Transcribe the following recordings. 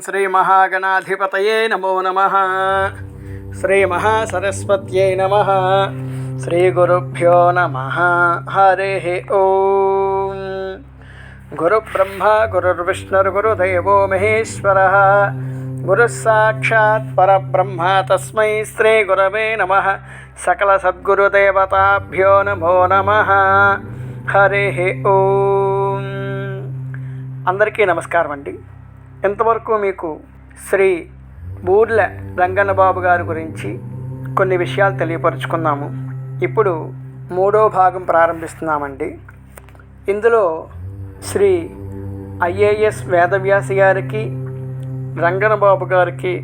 శ్రీమహాగణాధిపతయే నమో నమః. శ్రీమహాసరస్వత్యై నమః. శ్రీగురుభ్యో నమః. హరిః ఓం. గురుబ్రహ్మ గురుర్విష్ణుర్గురుదేవో మహేశ్వరः. గురుః సాక్షాత్ పరబ్రహ్మ తస్మై శ్రీగురవే నమః. సకల సద్గురుదేవతాభ్యో నమో నమః. హరిః ఓం. అందరికీ నమస్కారం అండి. ఇంతవరకు మీకు శ్రీ బూర్ల రంగన్నబాబు గారి గురించి కొన్ని విషయాలు తెలియపరుచుకున్నాము. ఇప్పుడు మూడో భాగం ప్రారంభిస్తున్నామండి. ఇందులో శ్రీ ఐఏఎస్ వేదవ్యాసి గారికి రంగన్నబాబు గారికి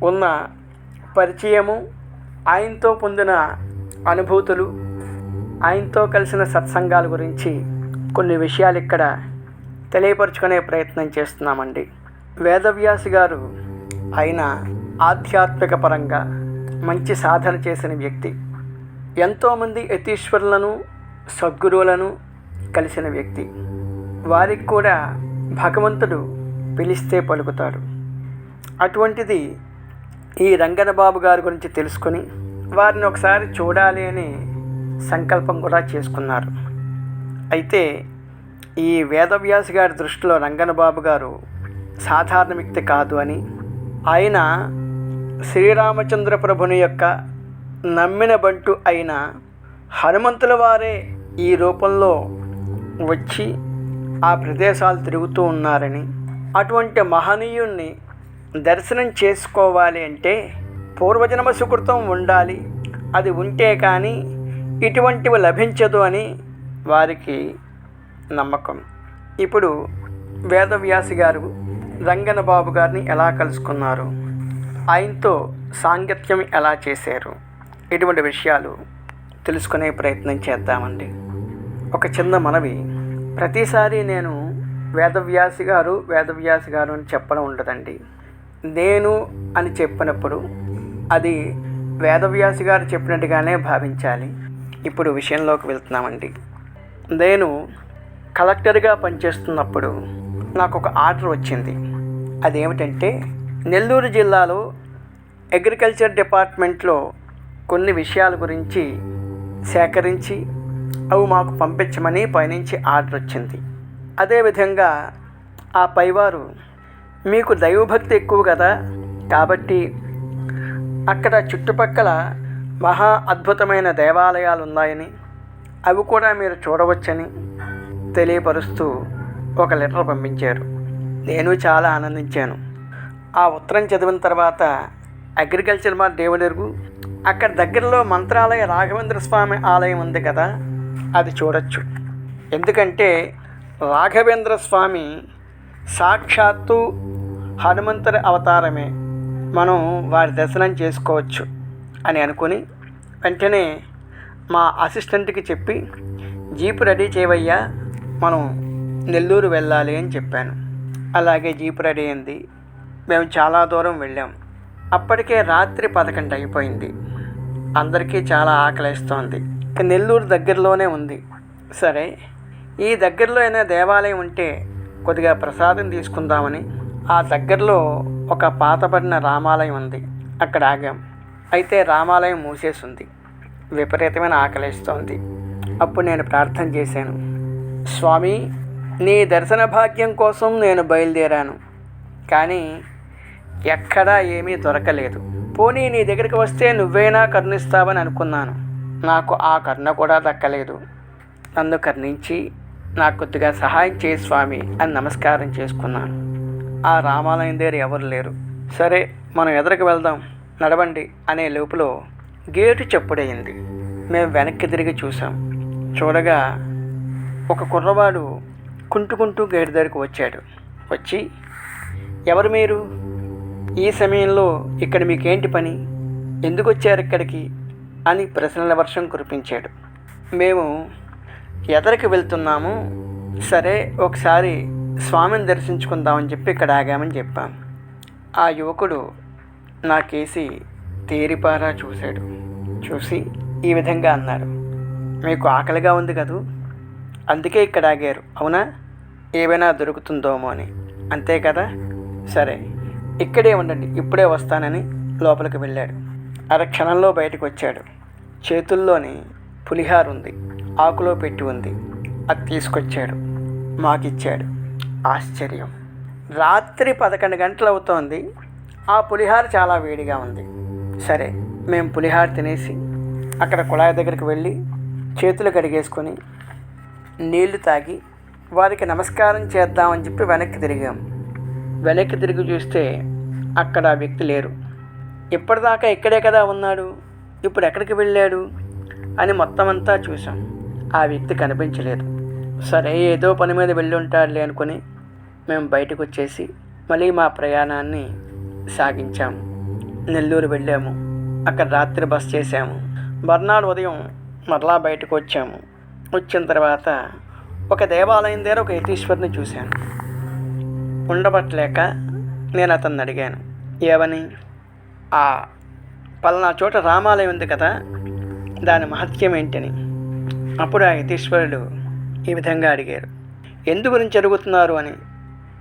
ఉన్న పరిచయము, ఆయనతో పొందిన అనుభూతులు, ఆయనతో కలిసిన సత్సంగాల గురించి కొన్ని విషయాలు ఇక్కడ తెలియపరుచుకునే ప్రయత్నం చేస్తున్నామండి. వేదవ్యాసి గారు ఆయన ఆధ్యాత్మిక పరంగా మంచి సాధన చేసిన వ్యక్తి. ఎంతోమంది యతీశ్వరులను సద్గురువులను కలిసిన వ్యక్తి. వారికి కూడా భగవంతుడు పిలిస్తే పలుకుతాడు. అటువంటిది ఈ రంగన్నబాబు గారి గురించి తెలుసుకొని వారిని ఒకసారి చూడాలి అని సంకల్పం కూడా చేసుకున్నారు. అయితే ఈ వేదవ్యాసి గారి దృష్టిలో రంగన్నబాబు గారు సాధారణ వ్యక్తి కాదు అని, ఆయన శ్రీరామచంద్ర ప్రభుని యొక్క నమ్మిన బంటు అయిన హనుమంతుల వారే ఈ రూపంలో వచ్చి ఆ ప్రదేశాలు తిరుగుతూ ఉన్నారని, అటువంటి మహనీయుణ్ణి దర్శనం చేసుకోవాలి అంటే పూర్వజన్మ సుకృతం ఉండాలి, అది ఉంటే కానీ ఇటువంటివి లభించదు అని వారికి నమ్మకం. ఇప్పుడు వేదవ్యాసి గారు రంగన్నబాబు గారిని ఎలా కలుసుకున్నారు, ఆయనతో సాంగత్యం ఎలా చేశారు, ఇటువంటి విషయాలు తెలుసుకునే ప్రయత్నం చేద్దామండి. ఒక చిన్న మనవి, ప్రతిసారి నేను వేదవ్యాసి గారు అని చెప్పడం ఉండదండి. నేను అని చెప్పినప్పుడు అది వేదవ్యాసి గారు చెప్పినట్టుగానే భావించాలి. ఇప్పుడు విషయంలోకి వెళ్తున్నామండి. నేను కలెక్టర్గా పనిచేస్తున్నప్పుడు నాకు ఒక ఆర్డర్ వచ్చింది. అదేమిటంటే, నెల్లూరు జిల్లాలో అగ్రికల్చర్ డిపార్ట్మెంట్లో కొన్ని విషయాల గురించి సేకరించి అవి మాకు పంపించమని పైనుంచి ఆర్డర్ వచ్చింది. అదేవిధంగా ఆ పైవారు, మీకు దైవభక్తి ఎక్కువ కదా, కాబట్టి అక్కడ చుట్టుపక్కల మహా అద్భుతమైన దేవాలయాలు ఉన్నాయని అవి కూడా మీరు చూడవచ్చని తెలియపరుస్తూ ఒక లెటర్ పంపించారు. నేను చాలా ఆనందించాను. ఆ ఉత్తరం చదివిన తర్వాత అగ్రికల్చర్ మా దేవుడెరుగు, అక్కడ దగ్గరలో మంత్రాలయ రాఘవేంద్ర స్వామి ఆలయం ఉంది కదా, అది చూడొచ్చు. ఎందుకంటే రాఘవేంద్ర స్వామి సాక్షాత్తు హనుమంతుడి అవతారమే, మనం వారి దర్శనం చేసుకోవచ్చు అని అనుకుని వెంటనే మా అసిస్టెంట్కి చెప్పి, జీపు రెడీ చేయవయ్యా, మనం నెల్లూరు వెళ్ళాలి అని చెప్పాను. అలాగే జీపు రెడీ అయింది. మేము చాలా దూరం వెళ్ళాం. అప్పటికే రాత్రి 11 అయిపోయింది. అందరికీ చాలా ఆకలిస్తోంది. నెల్లూరు దగ్గరలోనే ఉంది. సరే, ఈ దగ్గరలో అయినా దేవాలయం ఉంటే కొద్దిగా ప్రసాదం తీసుకుందామని ఆ దగ్గరలో ఒక పాతబడిన రామాలయం ఉంది, అక్కడ ఆగాం. అయితే రామాలయం మూసేసి ఉంది. విపరీతమైన ఆకలిస్తోంది. అప్పుడు నేను ప్రార్థన చేశాను, స్వామి, నీ దర్శన భాగ్యం కోసం నేను బయలుదేరాను, కానీ ఎక్కడా ఏమీ దొరకలేదు. పోనీ నీ దగ్గరికి వస్తే నువ్వైనా కరుణిస్తావని అనుకున్నాను. నాకు ఆ కరుణ కూడా దక్కలేదు. నన్ను కరుణించి నాకు కొద్దిగా సహాయం చేయి స్వామి అని నమస్కారం చేసుకున్నాను. ఆ రామాలయం దగ్గర ఎవరు లేరు. సరే, మనం ఎదురుకు వెళ్దాం, నడవండి అనే లోపులో గేటు చప్పుడయింది. మేము వెనక్కి తిరిగి చూసాం. చూడగా ఒక కుర్రవాడు కుంటుకుంటూ గేటు దగ్గరికి వచ్చాడు. వచ్చి, ఎవరు మీరు, ఈ సమయంలో ఇక్కడ మీకేంటి పని, ఎందుకు వచ్చారు ఇక్కడికి అని ప్రశ్నల వర్షం కురిపించాడు. మేము ఎదరికి వెళ్తున్నాము, సరే ఒకసారి స్వామిని దర్శించుకుందామని చెప్పి ఇక్కడ ఆగామని చెప్పాం. ఆ యువకుడు నా కేసి తేరిపారా చూశాడు. చూసి ఈ విధంగా అన్నాడు, మీకు ఆకలిగా ఉంది కదూ, అందుకే ఇక్కడ ఆగారు అవునా, ఏమైనా దొరుకుతుందోమో అని, అంతే కదా, సరే ఇక్కడే ఉండండి, ఇప్పుడే వస్తానని లోపలికి వెళ్ళాడు. అరక్షణంలో బయటకు వచ్చాడు. చేతుల్లోని పులిహార ఉంది, ఆకులో పెట్టి ఉంది. అది తీసుకొచ్చాడు, మాకిచ్చాడు. ఆశ్చర్యం. రాత్రి 11 గంటలు అవుతోంది. ఆ పులిహార చాలా వేడిగా ఉంది. సరే, మేము పులిహార తినేసి అక్కడ కుళాయి దగ్గరికి వెళ్ళి చేతులు కడిగేసుకొని నీళ్లు తాగి వారికి నమస్కారం చేద్దామని చెప్పి వెనక్కి తిరిగాం. వెనక్కి తిరిగి చూస్తే అక్కడ ఆ వ్యక్తి లేరు. ఇప్పటిదాకా ఇక్కడే కదా ఉన్నాడు, ఇప్పుడు ఎక్కడికి వెళ్ళాడు అని మొత్తం అంతా చూసాం. ఆ వ్యక్తి కనిపించలేదు. సరే, ఏదో పని మీద వెళ్ళి ఉంటాడులే అనుకుని మేము బయటకు వచ్చేసి మళ్ళీ మా ప్రయాణాన్ని సాగించాము. నెల్లూరు వెళ్ళాము. అక్కడ రాత్రి బస చేసాము. మర్నాడు ఉదయం మరలా బయటకు వచ్చాము. వచ్చిన తర్వాత ఒక దేవాలయం దగ్గర ఒక యతీశ్వరుని చూశాను. ఉండబట్టలేక నేను అతన్ని అడిగాను, ఏమని? ఆ పలానా చోట రామాలయం ఉంది కదా, దాని మహత్యం ఏంటని. అప్పుడు ఆ యతీశ్వరుడు ఈ విధంగా అడిగారు, ఎందు గురించి అడుగుతున్నారు అని.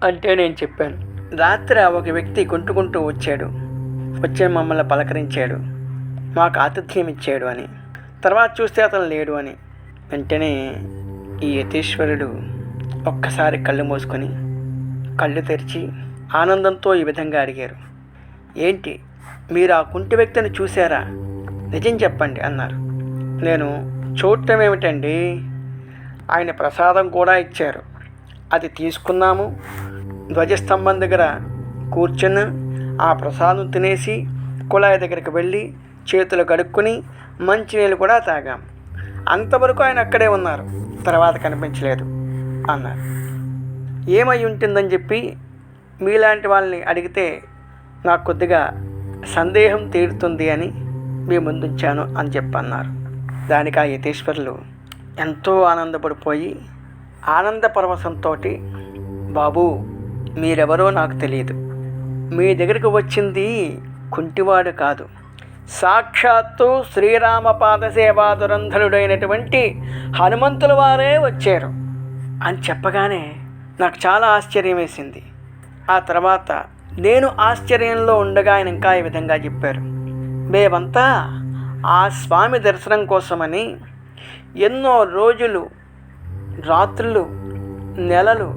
అంటే నేను చెప్పాను, రాత్రి ఒక వ్యక్తి కుంటుకుంటూ వచ్చాడు, వచ్చే మమ్మల్ని పలకరించాడు, మాకు ఆతిథ్యం ఇచ్చాడు అని. తర్వాత చూస్తే అతను లేడు అని. వెంటనే ఈ యతీశ్వరుడు ఒక్కసారి కళ్ళు మూసుకొని కళ్ళు తెరిచి ఆనందంతో ఈ విధంగా అడిగారు, ఏంటి మీరు ఆ కుంటి వ్యక్తిని చూశారా? నిజం చెప్పండి అన్నారు. నేను చూడటం ఏమిటండి, ఆయన ప్రసాదం కూడా ఇచ్చారు, అది తీసుకున్నాము. ధ్వజస్తంభం దగ్గర కూర్చుని ఆ ప్రసాదం తినేసి కుళాయి దగ్గరికి వెళ్ళి చేతులు కడుక్కొని మంచినీళ్ళు కూడా తాగాం. అంతవరకు ఆయన అక్కడే ఉన్నారు, తర్వాత కనిపించలేదు అన్నారు. ఏమై ఉంటుందని చెప్పి మీలాంటి వాళ్ళని అడిగితే నాకు కొద్దిగా సందేహం తీరుతుంది అని మీ ముందుంచాను అని చెప్పి అన్నారు. దానికి ఆ యతీశ్వరులు ఎంతో ఆనందపడిపోయి ఆనంద పరవశంతో, బాబు మీరెవరో నాకు తెలియదు, మీ దగ్గరికి వచ్చింది కుంటివాడు కాదు, సాక్షాత్తు శ్రీరామ పాదసేవా దురంధరుడైనటువంటి హనుమంతుల వారే వచ్చారు అని చెప్పగానే నాకు చాలా ఆశ్చర్యం వేసింది. ఆ తర్వాత నేను ఆశ్చర్యంలో ఉండగా ఆయన ఇంకా ఈ విధంగా చెప్పారు, మేమంతా ఆ స్వామి దర్శనం కోసమని ఎన్నో రోజులు, రాత్రులు, నెలలు,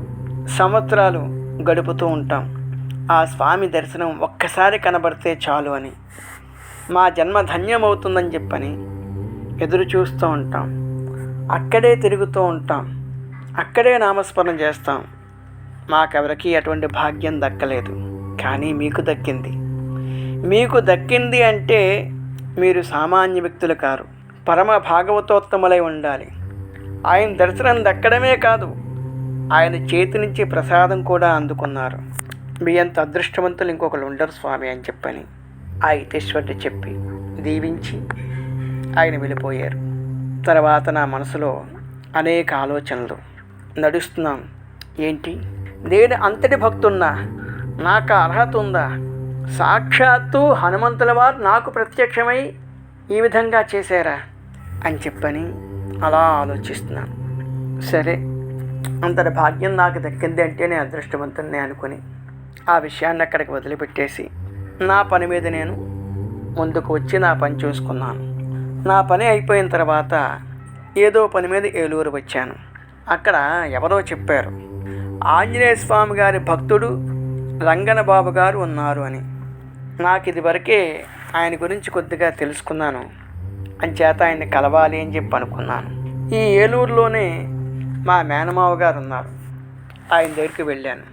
సంవత్సరాలు గడుపుతూ ఉంటాం. ఆ స్వామి దర్శనం ఒక్కసారి కనబడితే చాలు అని, మా జన్మ ధన్యమవుతుందని చెప్పని ఎదురు చూస్తూ ఉంటాం. అక్కడే తిరుగుతూ ఉంటాం, అక్కడే నామస్మరణ చేస్తాం. మాకెవరికి అటువంటి భాగ్యం దక్కలేదు, కానీ మీకు దక్కింది. మీకు దక్కింది అంటే మీరు సామాన్య వ్యక్తులు కారు, పరమ భాగవతోత్తములై ఉండాలి. ఆయన దర్శనం దక్కడమే కాదు, ఆయన చేతి నుంచి ప్రసాదం కూడా అందుకున్నారు. మీ అంత అదృష్టవంతులు ఇంకొకరు ఉండరు స్వామి అని చెప్పని ఆ యతీశ్వరుడు చెప్పి దీవించి ఆయన వెళ్ళిపోయారు. తర్వాత నా మనసులో అనేక ఆలోచనలు నడుస్తున్నాం. ఏంటి, నేను అంతటి భక్తున్నా, నాకు అర్హత ఉందా? సాక్షాత్తు హనుమంతుల వారు నాకు ప్రత్యక్షమై ఈ విధంగా చేశారా అని చెప్పని అలా ఆలోచిస్తున్నాను. సరే, అంతటి భాగ్యం నాకు దక్కింది అంటే నేను అదృష్టవంతుని అనుకుని ఆ విషయాన్ని అక్కడికి వదిలిపెట్టేసి నా పని మీద నేను ముందుకు వచ్చి నా పని చూసుకున్నాను. నా పని అయిపోయిన తర్వాత ఏదో పని మీద ఏలూరు వచ్చాను. అక్కడ ఎవరో చెప్పారు, ఆంజనేయ స్వామి గారి భక్తుడు రంగన బాబు గారు ఉన్నారు అని. నాకు ఇదివరకే ఆయన గురించి కొద్దిగా తెలుసుకున్నాను, అంచేత ఆయన్ని కలవాలి అని చెప్పి అనుకున్నాను. ఈ ఏలూరులోనే మా మేనమావ గారు ఉన్నారు, ఆయన దగ్గరికి వెళ్ళాను.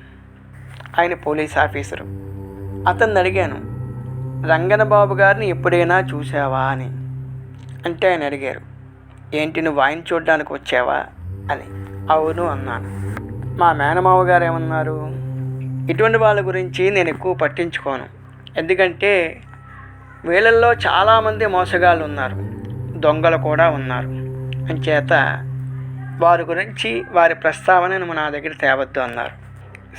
ఆయన పోలీస్ ఆఫీసరు. అతన్ని అడిగాను, రంగన బాబు గారిని ఎప్పుడైనా చూసావా అని. అంటే ఆయన అడిగారు, ఏంటి నువ్వు ఆయన చూడడానికి వచ్చావా అని. అవును అన్నాను. మా మేనమావ గారు ఏమన్నారు, ఇటువంటి వాళ్ళ గురించి నేను ఎక్కువ పట్టించుకోను, ఎందుకంటే వీళ్ళల్లో చాలామంది మోసగాళ్ళు ఉన్నారు, దొంగలు కూడా ఉన్నారు, అంచేత వారి గురించి వారి ప్రస్తావనను నా దగ్గర తేవద్దు అన్నారు.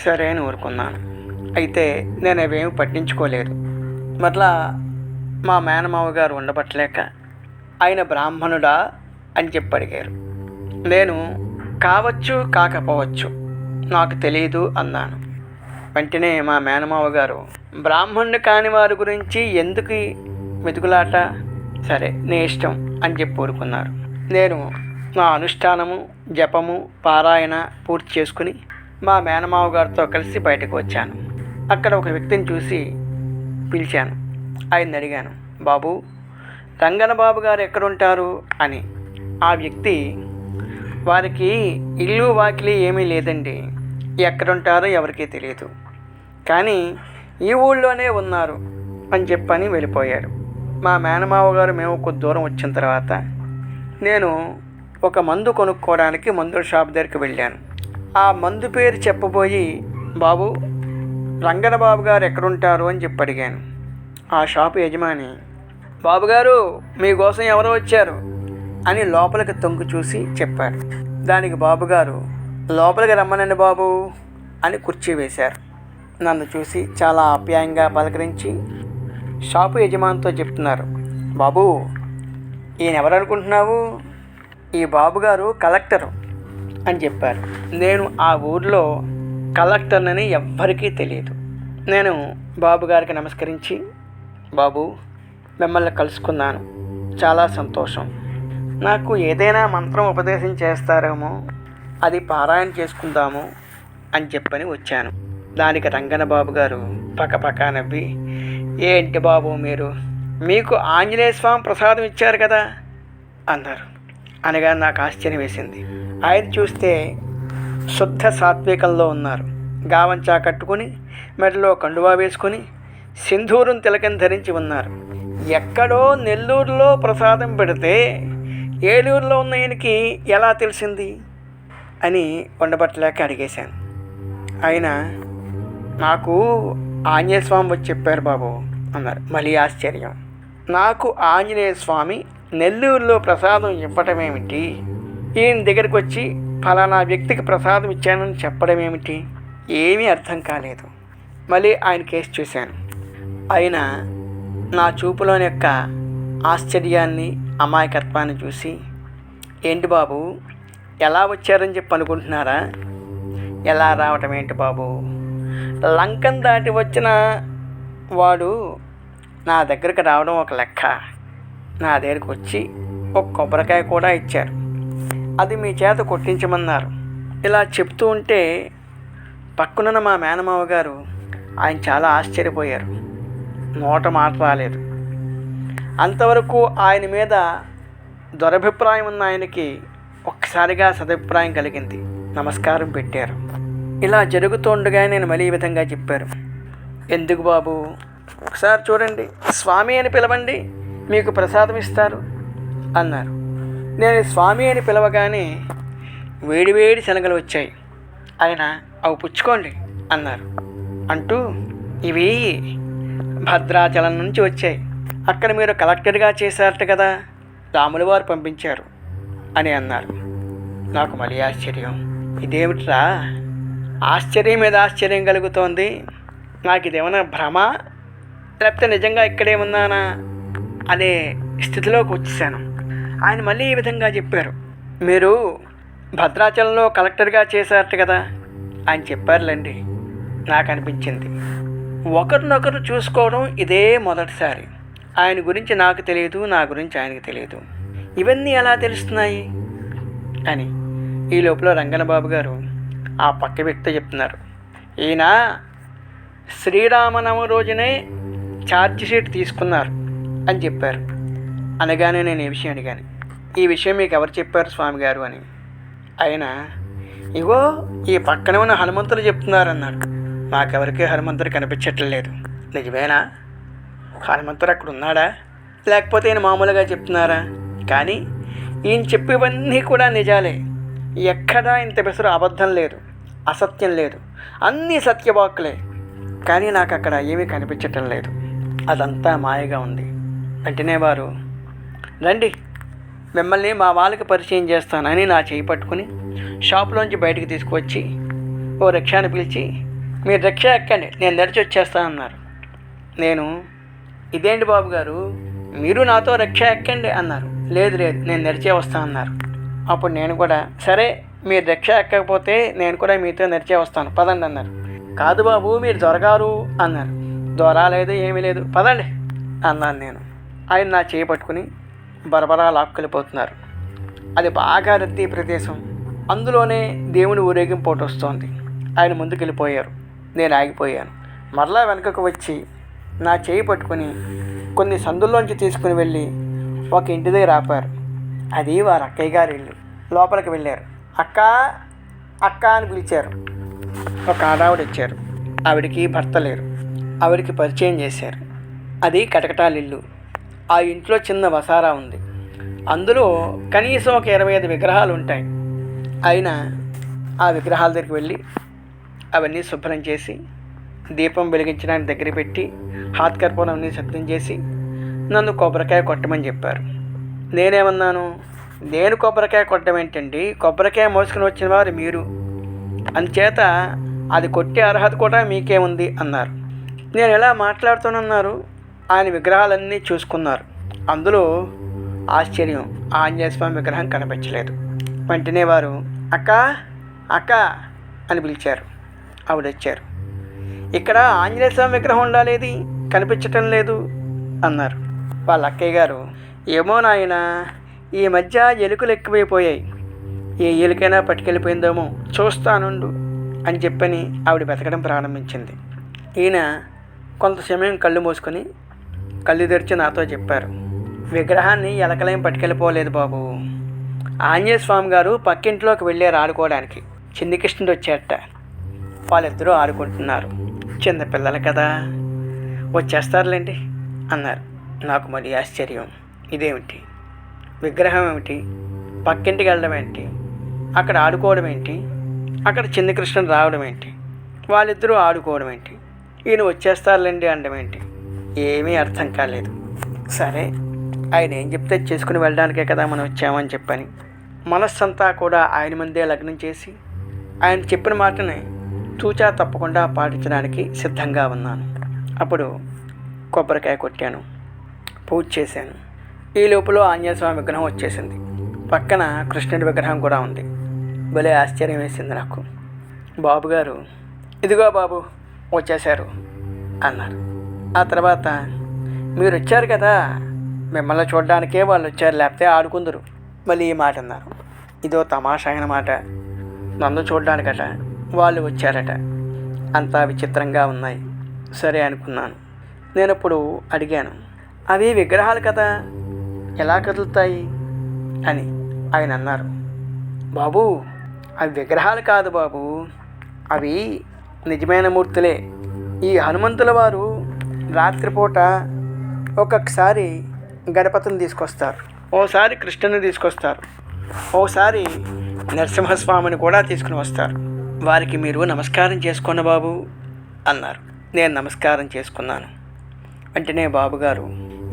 సరే అని ఊరుకున్నాను. అయితే నేను అవేమి పట్టించుకోలేదు. మరలా మా మేనమావ గారు ఉండబట్టలేక ఆయన బ్రాహ్మణుడా అని చెప్పి అడిగారు. నేను కావచ్చు కాకపోవచ్చు నాకు తెలియదు అన్నాను. వెంటనే మా మేనమావ గారు, బ్రాహ్మణుడు కాని వారి గురించి ఎందుకు ఈ వెతుకులాట, సరే నీ ఇష్టం అని చెప్పి ఊరుకున్నారు. నేను నా అనుష్ఠానము, జపము, పారాయణ పూర్తి చేసుకుని మా మేనమావ గారితో కలిసి బయటకు వచ్చాను. అక్కడ ఒక వ్యక్తిని చూసి పిలిచాను. ఆయన్ని అడిగాను, బాబు, రంగన బాబు గారు ఎక్కడుంటారు అని. ఆ వ్యక్తి, వారికి ఇల్లు వాకిలి ఏమీ లేదండి, ఎక్కడుంటారో ఎవరికీ తెలియదు, కానీ ఈ ఊళ్ళోనే ఉన్నారు అని చెప్పని వెళ్ళిపోయాడు. మా మేనమావ గారు మేము కొద్ది దూరం వచ్చిన తర్వాత నేను ఒక మందు కొనుక్కోవడానికి మందుల షాప్ దగ్గరికి వెళ్ళాను. ఆ మందు పేరు చెప్పబోయి, బాబు, రంగన బాబు గారు ఎక్కడుంటారు అని చెప్పి అడిగాను. ఆ షాపు యజమాని, బాబుగారు మీకోసం ఎవరో వచ్చారు అని లోపలికి తొంగి చూసి చెప్పాడు. దానికి బాబుగారు, లోపలికి రమ్మనండి బాబు అని కుర్చీ వేశారు. నన్ను చూసి చాలా ఆప్యాయంగా పలకరించి షాపు యజమానితో చెప్తున్నారు, బాబు, ఈయన ఎవరు అనుకుంటున్నావు, ఈ బాబుగారు కలెక్టరు అని చెప్పారు. నేను ఆ ఊర్లో కలెక్టర్నని ఎవ్వరికీ తెలియదు. నేను బాబుగారికి నమస్కరించి, బాబు, మిమ్మల్ని కలుసుకున్నాను, చాలా సంతోషం, నాకు ఏదైనా మంత్రం ఉపదేశం చేస్తారేమో, అది పారాయణ చేసుకుందాము అని చెప్పని వచ్చాను. దానికి రంగన బాబు గారు పక్కపక్క నవ్వి, ఏంటి బాబు మీరు, మీకు ఆంజనేయ స్వామి ప్రసాదం ఇచ్చారు కదా అన్నారు. అనగా నాకు ఆశ్చర్యం వేసింది. ఆయన చూస్తే శుద్ధ సాత్వికంలో ఉన్నారు. గావంచా కట్టుకుని మెడలో కండువా వేసుకొని సింధూరం తిలకం ధరించి ఉన్నారు. ఎక్కడో నెల్లూరులో ప్రసాదం పెడితే ఏలూరులో ఉన్న ఈయనకి ఎలా తెలిసింది అని ఉండబట్టలేక అడిగేశాను. ఆయన, నాకు ఆంజనేయ స్వామి వచ్చి చెప్పారు బాబు అన్నారు. మళ్ళీ ఆశ్చర్యం. నాకు ఆంజనేయ స్వామి నెల్లూరులో ప్రసాదం ఇవ్వటం ఏమిటి, ఈయన దగ్గరికి వచ్చి ఫలానా వ్యక్తికి ప్రసాదం ఇచ్చానని చెప్పడం ఏమిటి, ఏమీ అర్థం కాలేదు. మళ్ళీ ఆయన కేసు చూశాను. ఆయన నా చూపులోని యొక్క ఆశ్చర్యాన్ని, అమాయకత్వాన్ని చూసి, ఏంటి బాబు, ఎలా వచ్చారని చెప్పి అనుకుంటున్నారా, ఎలా రావటం ఏంటి బాబు, లంకం దాటి వచ్చిన వాడు నా దగ్గరికి రావడం ఒక లెక్క, నా దగ్గరికి వచ్చి ఒక కొబ్బరికాయ కూడా ఇచ్చారు, అది మీ చేత కొట్టించమన్నారు. ఇలా చెప్తూ ఉంటే పక్కనున్న మా మేనమావ గారు, ఆయన చాలా ఆశ్చర్యపోయారు. నోట మాట రాలేదు. అంతవరకు ఆయన మీద దురభిప్రాయం ఉన్న ఆయనకి ఒక్కసారిగా సదభిప్రాయం కలిగింది. నమస్కారం పెట్టారు. ఇలా జరుగుతుండగా నేను మళ్ళీ ఈ విధంగా చెప్పారు, ఎందుకు బాబు, ఒకసారి చూడండి, స్వామి అని పిలవండి, మీకు ప్రసాదం ఇస్తారు అన్నారు. నేను స్వామి అని పిలవగానే వేడివేడి శనగలు వచ్చాయి. ఆయన, అవి పుచ్చుకోండి అన్నారు. అంటూ, ఇవి భద్రాచలం నుంచి వచ్చాయి, అక్కడ మీరు కలెక్టర్గా చేశారట కదా, రాముల వారు పంపించారు అని అన్నారు. నాకు మళ్ళీ ఆశ్చర్యం. ఇదేమిట్రా, ఆశ్చర్యం మీద ఆశ్చర్యం కలుగుతోంది, నాకు ఇదేమన్నా భ్రమ, లేకపోతే నిజంగా ఇక్కడే ఉన్నానా అనే స్థితిలోకి వచ్చేసాను. ఆయన మళ్ళీ ఈ విధంగా చెప్పారు, మీరు భద్రాచలంలో కలెక్టర్గా చేశారట కదా. ఆయన చెప్పారులేండి. నాకు అనిపించింది, ఒకరినొకరు చూసుకోవడం ఇదే మొదటిసారి. ఆయన గురించి నాకు తెలియదు, నా గురించి ఆయనకు తెలియదు, ఇవన్నీ ఎలా తెలుస్తున్నాయి అని. ఈ లోపల రంగనబాబు గారు ఆ పక్క వ్యక్తి చెప్తున్నారు, ఈయన శ్రీరామనవమి రోజునే ఛార్జ్ షీట్ తీసుకున్నారు అని చెప్పారు. అనగానే నేను ఈ విషయం అడిగాను, ఈ విషయం మీకు ఎవరు చెప్పారు స్వామి గారు అని. ఆయన, ఇగో ఈ పక్కనే ఉన్న హనుమంతుడు చెప్తున్నారు అన్నాడు. మాకెవరికి హనుమంతుడు కనిపించట్లేదు. నిజమేనా? హనుమంతుడు అక్కడ ఉన్నాడా, లేకపోతే ఈయన మామూలుగా చెప్తున్నారా? కానీ ఈయన చెప్పేవన్నీ కూడా నిజాలే. ఎక్కడా ఇంత పెసరు అబద్ధం లేదు, అసత్యం లేదు, అన్నీ సత్యవాక్కులే. కానీ నాకు అక్కడ ఏమీ కనిపించటం లేదు, అదంతా మాయగా ఉంది. వెంటనే వారు, రండి, మిమ్మల్ని మా వాళ్ళకి పరిచయం చేస్తానని నా చేయి పట్టుకుని షాపులోంచి బయటకు తీసుకువచ్చి ఓ రిక్షాని పిలిచి, మీరు రిక్షా ఎక్కండి, నేను నడిచి వచ్చేస్తాను అన్నారు. నేను, ఇదేంటి బాబు గారు, మీరు నాతో రిక్షా ఎక్కండి అన్నారు. లేదు లేదు, నేను నడిచే వస్తాను అన్నారు. అప్పుడు నేను కూడా, సరే మీరు రిక్షా ఎక్కకపోతే నేను కూడా మీతో నడిచే వస్తాను, పదండి అన్నారు. కాదు బాబు, మీరు దొరగారు అన్నారు. దొర లేదు, ఏమీ లేదు, పదండి అన్నాను నేను. ఆయన నా చేయి పట్టుకుని బరబరా లాక్కెళ్ళిపోతున్నారు. అది బాగా రద్దీ ప్రదేశం. అందులోనే దేవుని ఊరేగింపు ఒకటి వస్తోంది. ఆయన ముందుకెళ్ళిపోయారు. నేను ఆగిపోయాను. మరలా వెనకకు వచ్చి నా చేయి పట్టుకుని కొన్ని సందుల్లోంచి తీసుకుని వెళ్ళి ఒక ఇంటి దగ్గర ఆపారు. అది వారి అక్కయ్య గారి ఇల్లు. లోపలికి వెళ్ళారు. అక్క అక్క అని పిలిచారు. ఒక ఆడావిడ వచ్చారు. ఆవిడికి భర్త లేరు. ఆవిడికి పరిచయం చేశారు. అది కటకటాల ఇల్లు. ఆ ఇంట్లో చిన్న వసారా ఉంది. అందులో కనీసం ఒక 25 విగ్రహాలు ఉంటాయి. అయినా ఆ విగ్రహాల దగ్గరికి వెళ్ళి అవన్నీ శుభ్రం చేసి దీపం వెలిగించడానికి దగ్గర పెట్టి హాత్ కర్పూరం అన్నీ సిద్ధం చేసి నన్ను కొబ్బరికాయ కొట్టమని చెప్పారు. నేనేమన్నాను, నేను కొబ్బరికాయ కొట్టడం ఏంటండి, కొబ్బరికాయ మోసుకుని వచ్చిన వారు మీరు, అందుచేత అది కొట్టే అర్హత కూడా మీకే ఉంది అన్నారు. నేను ఎలా మాట్లాడుతానన్నారు. ఆయన విగ్రహాలన్నీ చూసుకున్నారు. అందులో ఆశ్చర్యం, ఆంజనేయ స్వామి విగ్రహం కనిపించలేదు. వెంటనే వారు అక్క అక్క అని పిలిచారు. ఆవిడ వచ్చారు. ఇక్కడ ఆంజనేయ స్వామి విగ్రహం ఉండాలేది, కనిపించటం లేదు అన్నారు. వాళ్ళ అక్కయ్య గారు, ఏమో నాయన, ఈ మధ్య ఎలుకలు ఎక్కువైపోయాయి, ఏ ఎలుకైనా పట్టుకెళ్ళిపోయిందేమో, చూస్తానుండు అని చెప్పని ఆవిడ వెతకడం ప్రారంభించింది. ఈయన కొంత సమయం కళ్ళు మూసుకొని కళ్ళు తెరిచి నాతో చెప్పారు, విగ్రహాన్ని ఎలకలేం పట్టుకెళ్ళిపోలేదు బాబు. ఆంజనేయ స్వామి గారు పక్కింట్లోకి వెళ్ళారు ఆడుకోవడానికి. చిన్ని కృష్ణుడు వచ్చేట. వాళ్ళిద్దరూ ఆడుకుంటున్నారు. చిన్నపిల్లలు కదా, వచ్చేస్తారులేండి అన్నారు. నాకు మరి ఆశ్చర్యం. ఇదేమిటి, విగ్రహం ఏమిటి, పక్కింటికి వెళ్ళడం ఏంటి, అక్కడ ఆడుకోవడం ఏంటి, అక్కడ చిన్ని కృష్ణుడు రావడం ఏంటి, వాళ్ళిద్దరూ ఆడుకోవడం ఏంటి, ఈయన వచ్చేస్తారులేండి అనడం ఏంటి, ఏమీ అర్థం కాలేదు. సరే, ఆయన ఏం చెప్తే చేసుకుని వెళ్ళడానికే కదా మనం వచ్చామని చెప్పని మనస్సంతా కూడా ఆయన ముందే లగ్నం చేసి ఆయన చెప్పిన మాటని తూచా తప్పకుండా పాటించడానికి సిద్ధంగా ఉన్నాను. అప్పుడు కొబ్బరికాయ కొట్టాను, పూజ చేశాను. ఈ లోపల ఆంజనేయ స్వామి విగ్రహం వచ్చేసింది. పక్కన కృష్ణుడి విగ్రహం కూడా ఉంది. భలే ఆశ్చర్యం వేసింది నాకు. బాబుగారు, ఇదిగో బాబు వచ్చేశారు అన్నారు. ఆ తర్వాత, మీరు వచ్చారు కదా, మిమ్మల్ని చూడడానికే వాళ్ళు వచ్చారు, లేకపోతే ఆడుకుందరు. మళ్ళీ ఈ మాట అన్నారు. ఇదో తమాషా అయిన మాట. నన్ను చూడడానికట వాళ్ళు వచ్చారట. అంతా విచిత్రంగా ఉన్నాయి. సరే అనుకున్నాను. నేను ఇప్పుడు అడిగాను, అవి విగ్రహాలు కదా, ఎలా కదులుతాయి అని. ఆయన అన్నారు, బాబు అవి విగ్రహాలు కాదు బాబు, అవి నిజమైన మూర్తులే. ఈ హనుమంతుల వారు రాత్రిపూట ఒక్కొక్కసారి గణపతిని తీసుకొస్తారు, ఓసారి కృష్ణుని తీసుకొస్తారు, ఓసారి నరసింహస్వామిని కూడా తీసుకుని వస్తారు. వారికి మీరు నమస్కారం చేసుకోండి బాబు అన్నారు. నేను నమస్కారం చేసుకున్నాను. వెంటనే బాబుగారు,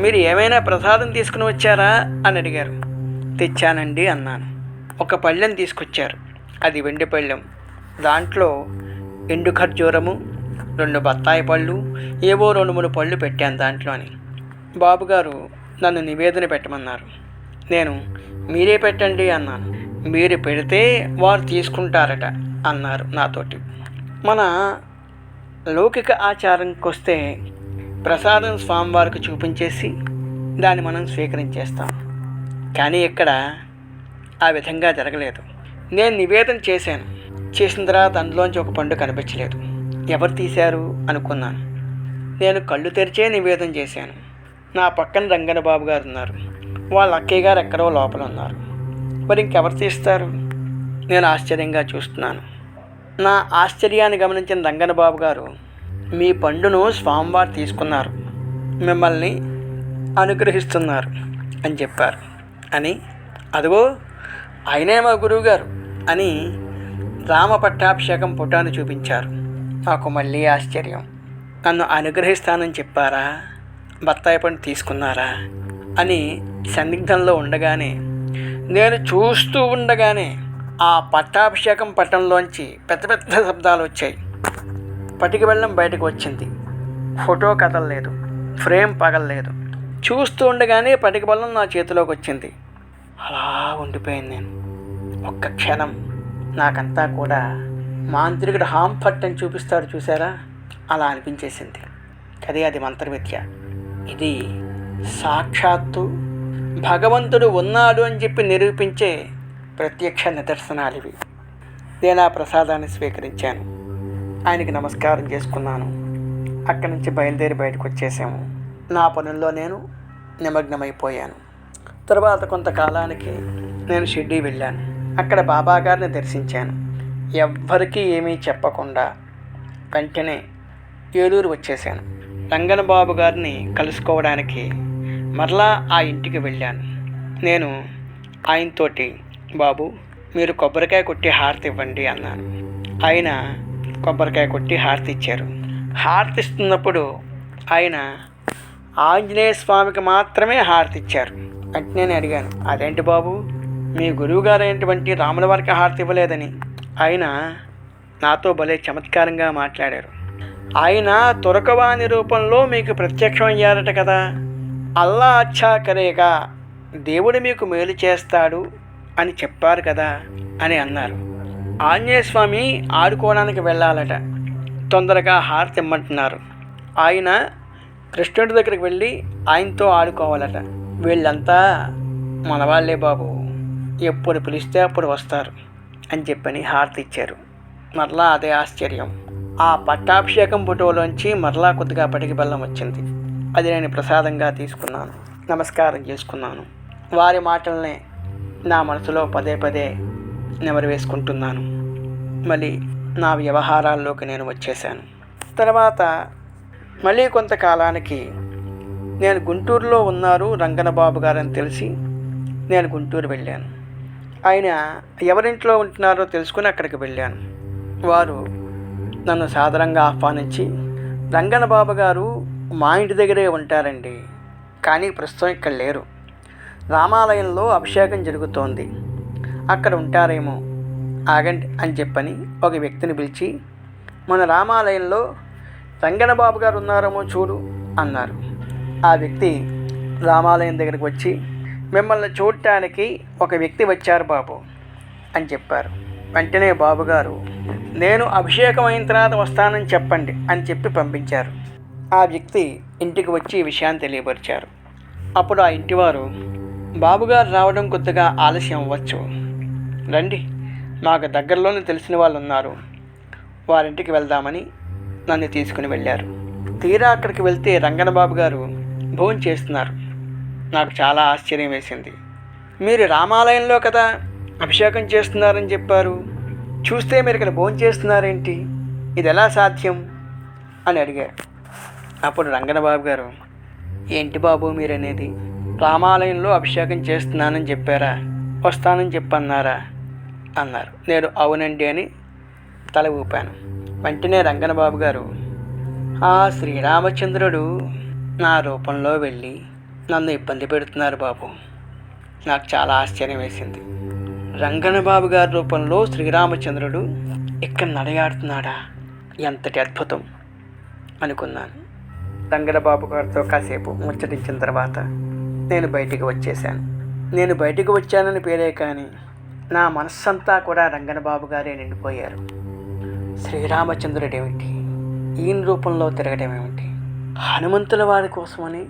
మీరు ఏమైనా ప్రసాదం తీసుకుని వచ్చారా అని అడిగారు. తెచ్చానండి అన్నాను. ఒక పళ్ళెం తీసుకొచ్చారు. అది వెండి పళ్ళెం. దాంట్లో ఎండు ఖర్జూరము, 2 బత్తాయి పళ్ళు, ఏవో 2-3 పళ్ళు పెట్టాను దాంట్లోని. బాబుగారు నన్ను నివేదన పెట్టమన్నారు. నేను మీరే పెట్టండి అన్నాను. మీరు పెడితే వారు తీసుకుంటారట అన్నారు నాతోటి. మన లౌకిక ఆచారంకి వస్తే ప్రసాదం స్వామివారికి చూపించేసి దాన్ని మనం స్వీకరించేస్తాం. కానీ ఇక్కడ ఆ విధంగా జరగలేదు. నేను నివేదన చేశాను. చేసిన తర్వాత అందులోంచి ఒక పండు కనిపించలేదు. ఎవరు తీశారు అనుకున్నాను. నేను కళ్ళు తెరిచే నివేదన చేశాను. నా పక్కన రంగన బాబు గారు ఉన్నారు. వాళ్ళ అక్కయ్య గారు ఎక్కడో లోపల ఉన్నారు. మరి ఇంకెవరు తీస్తారు? నేను ఆశ్చర్యంగా చూస్తున్నాను. నా ఆశ్చర్యాన్ని గమనించిన రంగన బాబు గారు, మీ పండును స్వామివారు తీసుకున్నారు, మిమ్మల్ని అనుగ్రహిస్తున్నారు అని చెప్పారు. అని అదిగో ఆయనే మా గురువుగారు అని రామ పట్టాభిషేకం ఫోటోని చూపించారు. నాకు మళ్ళీ ఆశ్చర్యం. నన్ను అనుగ్రహిస్తానని చెప్పారా, బత్తాయి పండు తీసుకున్నారా అని సందిగ్ధంలో ఉండగానే, నేను చూస్తూ ఉండగానే ఆ పట్టాభిషేకం పట్టంలోంచి పెద్ద పెద్ద శబ్దాలు వచ్చాయి. పటికి బెల్లం బయటకు వచ్చింది. ఫోటో కదలలేదు, ఫ్రేమ్ పగలలేదు. చూస్తూ ఉండగానే పటికి బెల్లం నా చేతిలోకి వచ్చింది. అలా ఉండిపోయింది నేను. ఒక్క క్షణం నాకంతా కూడా మాంత్రికుడు హాంఫట్ అని చూపిస్తాడు చూసారా, అలా అనిపించేసింది. అది మంత్రవిద్య. ఇది సాక్షాత్తు భగవంతుడు ఉన్నాడు అని చెప్పి నిరూపించే ప్రత్యక్ష నిదర్శనాలు ఇవి. నేను ఆ ప్రసాదాన్ని స్వీకరించాను, ఆయనకి నమస్కారం చేసుకున్నాను. అక్కడి నుంచి బయలుదేరి బయటకు వచ్చేసాము. నా పనుల్లో నేను నిమగ్నమైపోయాను. తర్వాత కొంతకాలానికి నేను షిర్డీ వెళ్ళాను. అక్కడ బాబాగారిని దర్శించాను. ఎవ్వరికీ ఏమీ చెప్పకుండా వెంటనే ఏలూరు వచ్చేసాను. రంగన బాబు గారిని కలుసుకోవడానికి మరలా ఆ ఇంటికి వెళ్ళాను. నేను ఆయనతోటి, బాబు మీరు కొబ్బరికాయ కొట్టి హారతి ఇవ్వండి అన్నాను. ఆయన కొబ్బరికాయ కొట్టి హారతి ఇచ్చారు. హారతి ఇస్తున్నప్పుడు ఆయన ఆంజనేయ స్వామికి మాత్రమే హారతి ఇచ్చారు. అంటే నేను అడిగాను, అదేంటి బాబు మీ గురువుగారు అయినటువంటి రాముల వారికి హారతి ఇవ్వలేదని. ఆయన నాతో భలే చమత్కారంగా మాట్లాడారు. ఆయన తురకవాణి రూపంలో మీకు ప్రత్యక్షం అయ్యారట కదా, అల్లా అచ్చా కరేగా, దేవుడు మీకు మేలు చేస్తాడు అని చెప్పారు కదా అని అన్నారు. ఆంజనేయ స్వామి ఆడుకోవడానికి వెళ్ళాలట, తొందరగా హారతి ఇమ్మంటున్నారు. ఆయన కృష్ణుడి దగ్గరికి వెళ్ళి ఆయనతో ఆడుకోవాలట. వీళ్ళంతా మనవాళ్లే బాబు, ఎప్పుడు పిలిస్తే అప్పుడు వస్తారు అని చెప్పని హారతి ఇచ్చారు. మరలా అదే ఆశ్చర్యం, ఆ పట్టాభిషేకం ఫోటోలోంచి మరలా కొద్దిగా పటికి బెల్లం వచ్చింది. అది నేను ప్రసాదంగా తీసుకున్నాను, నమస్కారం చేసుకున్నాను. వారి మాటలనే నా మనసులో పదే పదే నెమరు వేసుకుంటున్నాను. మళ్ళీ నా వ్యవహారాల్లోకి నేను వచ్చేసాను. తర్వాత మళ్ళీ కొంతకాలానికి నేను గుంటూరులో ఉన్నారు రంగనబాబు గారని తెలిసి నేను గుంటూరు వెళ్ళాను. ఆయన ఎవరింట్లో ఉంటున్నారో తెలుసుకుని అక్కడికి వెళ్ళాను. వారు నన్ను సాదరంగా ఆహ్వానించి, రంగనబాబు గారు మా ఇంటి దగ్గరే ఉంటారండి, కానీ ప్రస్తుతం ఇక్కడ లేరు, రామాలయంలో అభిషేకం జరుగుతోంది, అక్కడ ఉంటారేమో, ఆగండి అని చెప్పని ఒక వ్యక్తిని పిలిచి, మన రామాలయంలో రంగనబాబు గారు ఉన్నారేమో చూడు అన్నారు. ఆ వ్యక్తి రామాలయం దగ్గరికి వచ్చి, మిమ్మల్ని చూడటానికి ఒక వ్యక్తి వచ్చారు బాబు అని చెప్పారు. వెంటనే బాబుగారు, నేను అభిషేకం అయిన తర్వాత వస్తానని చెప్పండి అని చెప్పి పంపించారు. ఆ వ్యక్తి ఇంటికి వచ్చి ఈ విషయాన్ని తెలియపరిచారు. అప్పుడు ఆ ఇంటివారు, బాబుగారు రావడం కొద్దిగా ఆలస్యం అవ్వచ్చు, రండి, మాకు దగ్గరలోనే తెలిసిన వాళ్ళు ఉన్నారు, వారింటికి వెళ్దామని నన్ను తీసుకుని వెళ్ళారు. తీరా అక్కడికి వెళ్తే రంగనబాబు గారు భోజనం చేస్తున్నారు. నాకు చాలా ఆశ్చర్యం వేసింది. మీరు రామాలయంలో కదా అభిషేకం చేస్తున్నారని చెప్పారు, చూస్తే మీరు ఇక్కడ భోజనం చేస్తున్నారేంటి, ఇది ఎలా సాధ్యం అని అడిగారు. అప్పుడు రంగనబాబు గారు, ఏంటి బాబు మీరనేది, రామాలయంలో అభిషేకం చేస్తున్నానని చెప్పారా, వస్తానని చెప్పన్నారా అన్నారు. నేను అవునండి అని తల ఊపాను. వెంటనే రంగనబాబు గారు, ఆ శ్రీరామచంద్రుడు నా రూపంలో వెళ్ళి నన్ను ఇబ్బంది పెడుతున్నారు బాబు. నాకు చాలా ఆశ్చర్యం వేసింది. రంగనబాబు గారి రూపంలో శ్రీరామచంద్రుడు ఇక్కడ నడయాడుతున్నాడా, ఎంతటి అద్భుతం అనుకున్నాను. రంగనబాబు గారితో కాసేపు ముచ్చటించిన తర్వాత నేను బయటికి వచ్చేసాను. నేను బయటికి వచ్చానని పేరే కానీ నా మనస్సంతా కూడా రంగనబాబు గారే నిండిపోయారు. శ్రీరామచంద్రుడేమిటి, ఈయన రూపంలో తిరగడం ఏమిటి, హనుమంతుల వారి కోసమని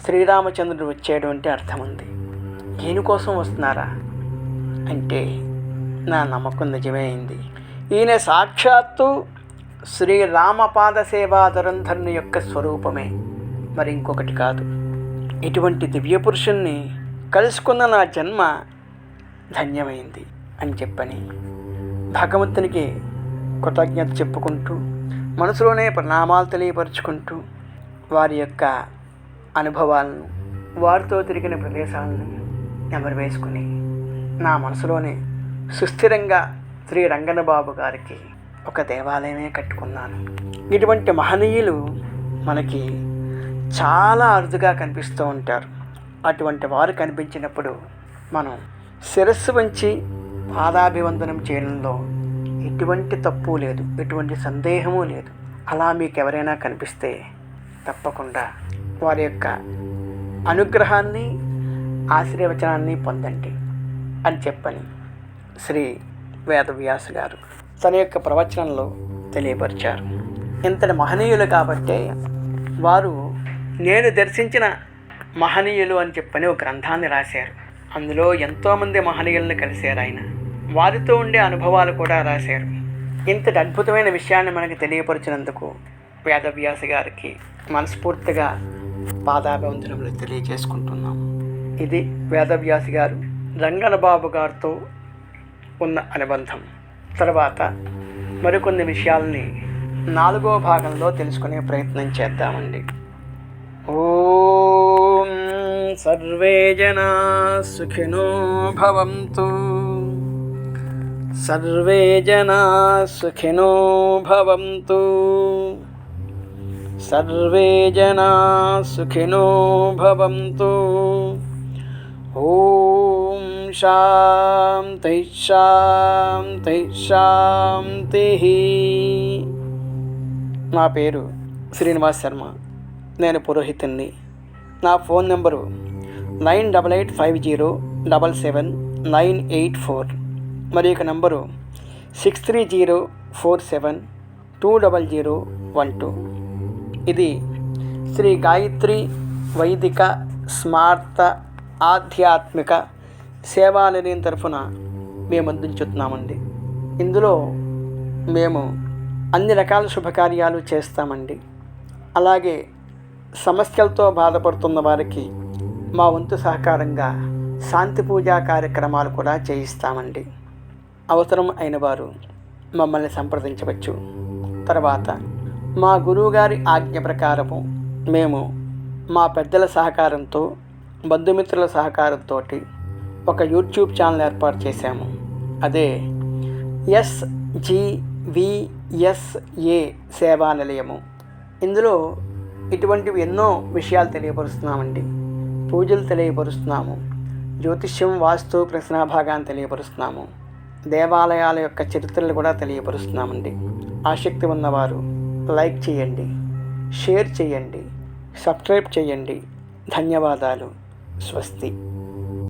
శ్రీరామచంద్రుడు వచ్చేటువంటి అర్థం ఉంది, ఈయన కోసం వస్తున్నారా అంటే నా నమ్మకం నిజమే అయింది. ఈయన సాక్షాత్తు శ్రీరామపాద సేవా ధురంధరుని యొక్క స్వరూపమే, మరి ఇంకొకటి కాదు. ఇటువంటి దివ్య పురుషుణ్ణి కలుసుకున్న నా జన్మ ధన్యమైంది అని చెప్పని భగవంతునికి కృతజ్ఞత చెప్పుకుంటూ, మనసులోనే ప్రణామాలు తెలియపరుచుకుంటూ, వారి యొక్క అనుభవాలను, వారితో తిరిగిన ప్రదేశాలను నెమరు వేసుకుని నా మనసులోనే సుస్థిరంగా శ్రీ రంగనబాబు గారికి ఒక దేవాలయమే కట్టుకున్నాను. ఇటువంటి మహనీయులు మనకి చాలా అరుదుగా కనిపిస్తూ ఉంటారు. అటువంటి వారు కనిపించినప్పుడు మనం శిరస్సు వంచి పాదాభివందనం చేయడంలో ఎటువంటి తప్పు లేదు, ఎటువంటి సందేహము లేదు. అలా మీకు ఎవరైనా కనిపిస్తే తప్పకుండా వారి యొక్క అనుగ్రహాన్ని, ఆశీర్వచనాన్ని పొందండి అని చెప్పని శ్రీ వేదవ్యాస్ గారు తన యొక్క ప్రవచనంలో తెలియపరిచారు. ఇంతటి మహనీయులు కాబట్టే వారు నేను దర్శించిన మహనీయులు అని చెప్పని ఒక గ్రంథాన్ని రాశారు. అందులో ఎంతోమంది మహనీయులను కలిశారు ఆయన. వారితో ఉండే అనుభవాలు కూడా రాశారు. ఇంతటి అద్భుతమైన విషయాన్ని మనకి తెలియపరిచినందుకు వేదవ్యాస గారికి మనస్ఫూర్తిగా పాదాభివందనములు తెలియజేసుకుంటున్నాం. ఇది వేదవ్యాస గారు రంగనబాబు గారితో ఉన్న అనుబంధం. తర్వాత మరికొన్ని విషయాల్ని 4వ భాగంలో తెలుసుకునే ప్రయత్నం చేద్దామండి. ఓం సర్వే జనా సుఖినో భవంతు. సర్వే జనా సుఖినో భవంతు. సర్వే జనా సుఖినో భవంతు. ఓం శాంతి శాంతి శాంతి. నా పేరు శ్రీనివాస్ శర్మ. నేను పురోహితుణ్ణి. నా ఫోన్ నెంబరు 9850777984. మరి యొక్క నంబరు 6304720012. ఇది శ్రీ గాయత్రి వైదిక స్మార్త ఆధ్యాత్మిక సేవా నిలయం తరఫున మేము అందించుతున్నామండి. ఇందులో మేము అన్ని రకాల శుభకార్యాలు చేస్తామండి. అలాగే సమస్యలతో బాధపడుతున్న వారికి మా వంతు సహకారంగా శాంతి పూజా కార్యక్రమాలు కూడా చేయిస్తామండి. అవసరం అయిన వారు మమ్మల్ని సంప్రదించవచ్చు. తర్వాత మా గురువుగారి ఆజ్ఞ ప్రకారము మేము మా పెద్దల సహకారంతో బంధుమిత్రుల సహకారంతో ఒక యూట్యూబ్ ఛానల్ ఏర్పాటు చేశాము. అదే SGVSA సేవా నిలయము. ఇందులో ఇటువంటివి ఎన్నో విషయాలు తెలియపరుస్తున్నామండి. పూజలు తెలియపరుస్తున్నాము, జ్యోతిష్యం వాస్తు ప్రశ్నాభాగాన్ని తెలియపరుస్తున్నాము, దేవాలయాల యొక్క చరిత్రలు కూడా తెలియపరుస్తున్నామండి. ఆసక్తి ఉన్నవారు లైక్ చేయండి, షేర్ చేయండి, సబ్స్క్రైబ్ చేయండి. ధన్యవాదాలు. స్వస్తి.